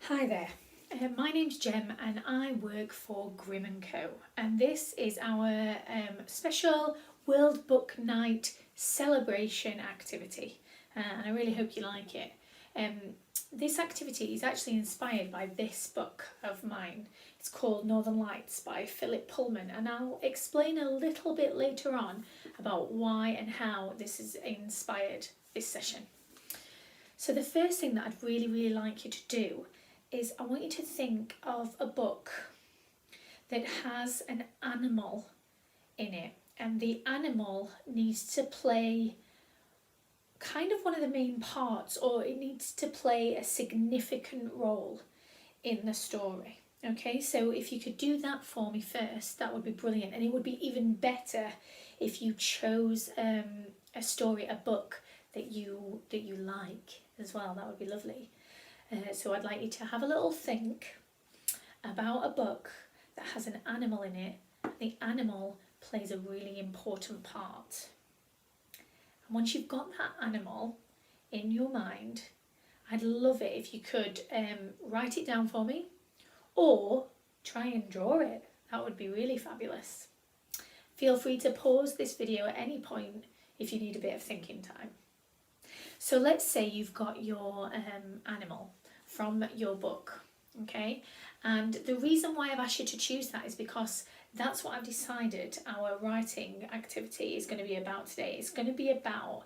Hi there, my name's Jem and I work for Grimm&Co, and this is our special World Book Night celebration activity, and I really hope you like it. This activity is actually inspired by this book of mine. It's called Northern Lights by Philip Pullman, and I'll explain a little bit later on about why and how this has inspired this session. So the first thing that I'd really like you to do is I want you to think of a book that has an animal in it, and the animal needs to play kind of one of the main parts, or it needs to play a significant role in the story. Okay, so if you could do that for me first, that would be brilliant, and it would be even better if you chose a story, a book that you like as well. That would be lovely. So I'd like you to have a little think about a book that has an animal in it. The animal plays a really important part. And once you've got that animal in your mind, I'd love it if you could write it down for me or try and draw it. That would be really fabulous. Feel free to pause this video at any point if you need a bit of thinking time. So let's say you've got your animal from your book, okay? And the reason why I've asked you to choose that is because that's what I've decided our writing activity is going to be about today. It's going to be about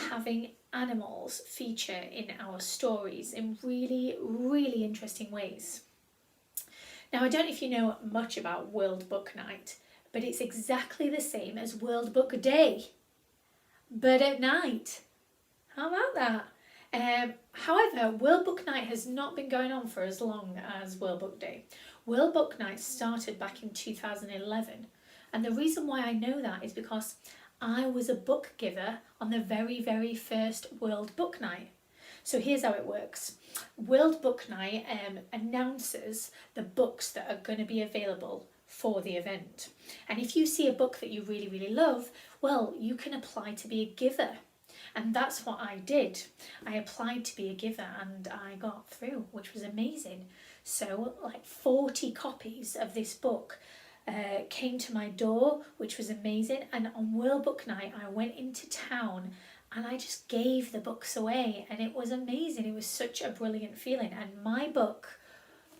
having animals feature in our stories in really interesting ways. Now, I don't know if you know much about World Book Night, but it's exactly the same as World Book Day, but at night. How about that? However, World Book Night has not been going on for as long as World Book Day. World Book Night started back in 2011, and the reason why I know that is because I was a book giver on the very first World Book Night. So here's how it works. World Book Night announces the books that are going to be available for the event. And if you see a book that you really love, well, you can apply to be a giver. And that's what I did. I applied to be a giver and I got through, which was amazing. So like 40 copies of this book came to my door, which was amazing. And on World Book Night, I went into town and I just gave the books away, and it was amazing. It was such a brilliant feeling. And my book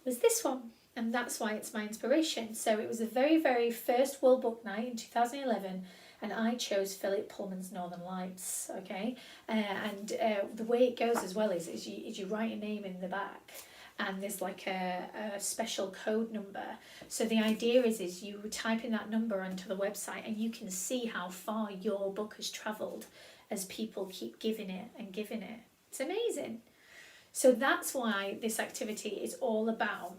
was this one, and that's why it's my inspiration. So it was the very first World Book Night in 2011. And I chose Philip Pullman's Northern Lights, okay? The way it goes as well is you write a name in the back, and there's like a special code number. So the idea is you type in that number onto the website, and you can see how far your book has travelled as people keep giving it and giving it. It's amazing. So that's why this activity is all about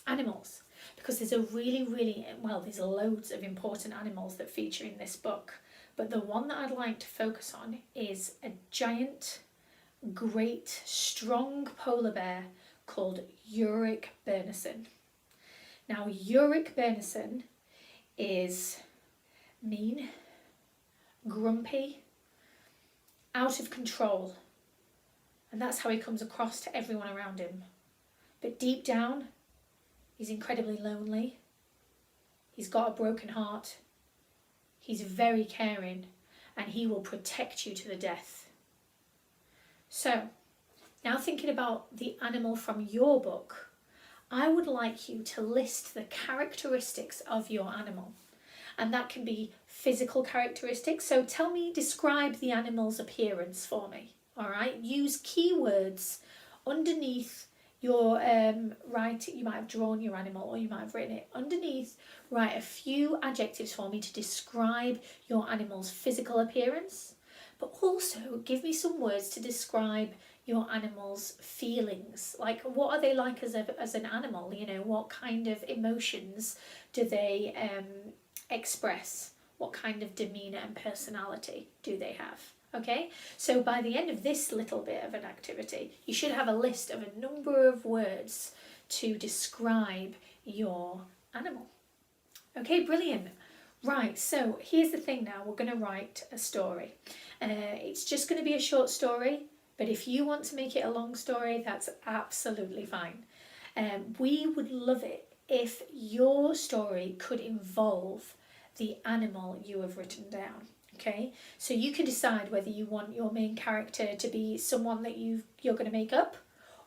animals. Because there's there's loads of important animals that feature in this book. But the one that I'd like to focus on is a giant, great, strong polar bear called Ulrich Bernison. Now, Ulrich Bernison is mean, grumpy, out of control. And that's how he comes across to everyone around him. But deep down, he's incredibly lonely. He's got a broken heart. He's very caring, and he will protect you to the death. So, now thinking about the animal from your book, I would like you to list the characteristics of your animal. And that can be physical characteristics. So describe the animal's appearance for me. All right? Use keywords underneath your you might have drawn your animal, or you might have written it underneath. Write a few adjectives for me to describe your animal's physical appearance, but also give me some words to describe your animal's feelings. Like, what are they like as an animal? You know, what kind of emotions do they express? What kind of demeanour and personality do they have? Okay, so by the end of this little bit of an activity, you should have a list of a number of words to describe your animal. Okay, brilliant. Right, so here's the thing now. We're going to write a story. It's just going to be a short story. But if you want to make it a long story, that's absolutely fine. We would love it if your story could involve the animal you have written down. Okay, so you can decide whether you want your main character to be someone that you're going to make up,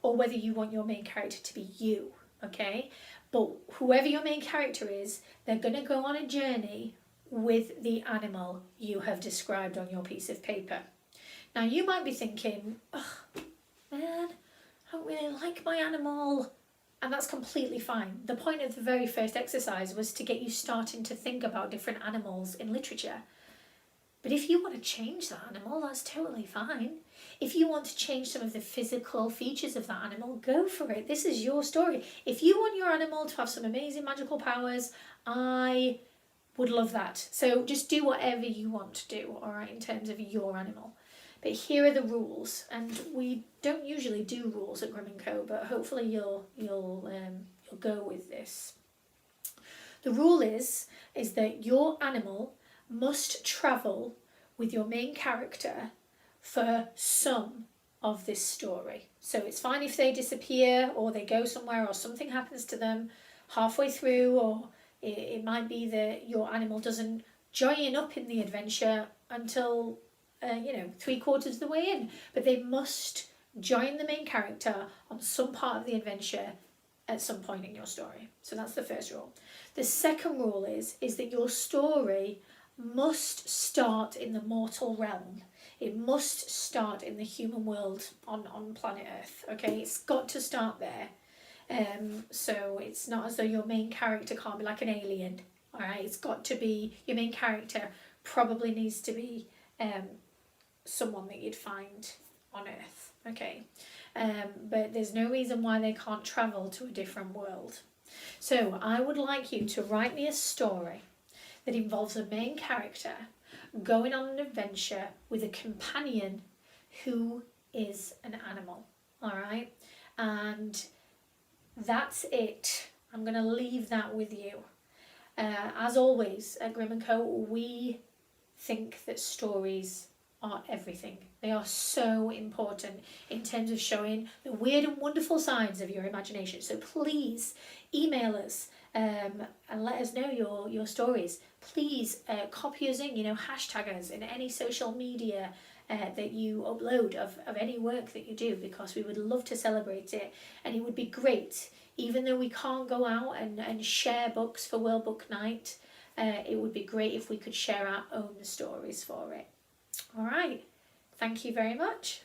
or whether you want your main character to be you. Okay, but whoever your main character is, they're going to go on a journey with the animal you have described on your piece of paper. Now you might be thinking, oh man, I don't really like my animal. And that's completely fine. The point of the very first exercise was to get you starting to think about different animals in literature. But if you want to change that animal, that's totally fine. If you want to change some of the physical features of that animal, go for it. This is your story. If you want your animal to have some amazing magical powers, I would love that. So just do whatever you want to do, all right, in terms of your animal. But here are the rules, and we don't usually do rules at Grimm&Co, but hopefully you'll go with this. The rule is that your animal must travel with your main character for some of this story. So it's fine if they disappear or they go somewhere or something happens to them halfway through, or it might be that your animal doesn't join up in the adventure until 3/4 of the way in, but they must join the main character on some part of the adventure at some point in your story. So that's the first rule. The second rule is that your story must start in the mortal realm. It must start in the human world on planet Earth. Okay, it's got to start there. So it's not as though your main character can't be like an alien. All right, it's got to be, your main character probably needs to be someone that you'd find on Earth. Okay, but there's no reason why they can't travel to a different world. So I would like you to write me a story that involves a main character going on an adventure with a companion who is an animal. All right, and that's it. I'm going to leave that with you. As always at Grimm&Co, we think that stories are everything. They are so important in terms of showing the weird and wonderful sides of your imagination. So please email us and let us know your stories. Please copy us in, hashtag us in any social media that you upload of any work that you do, because we would love to celebrate it. And it would be great, even though we can't go out and share books for World Book Night, it would be great if we could share our own stories for it. All right, thank you very much.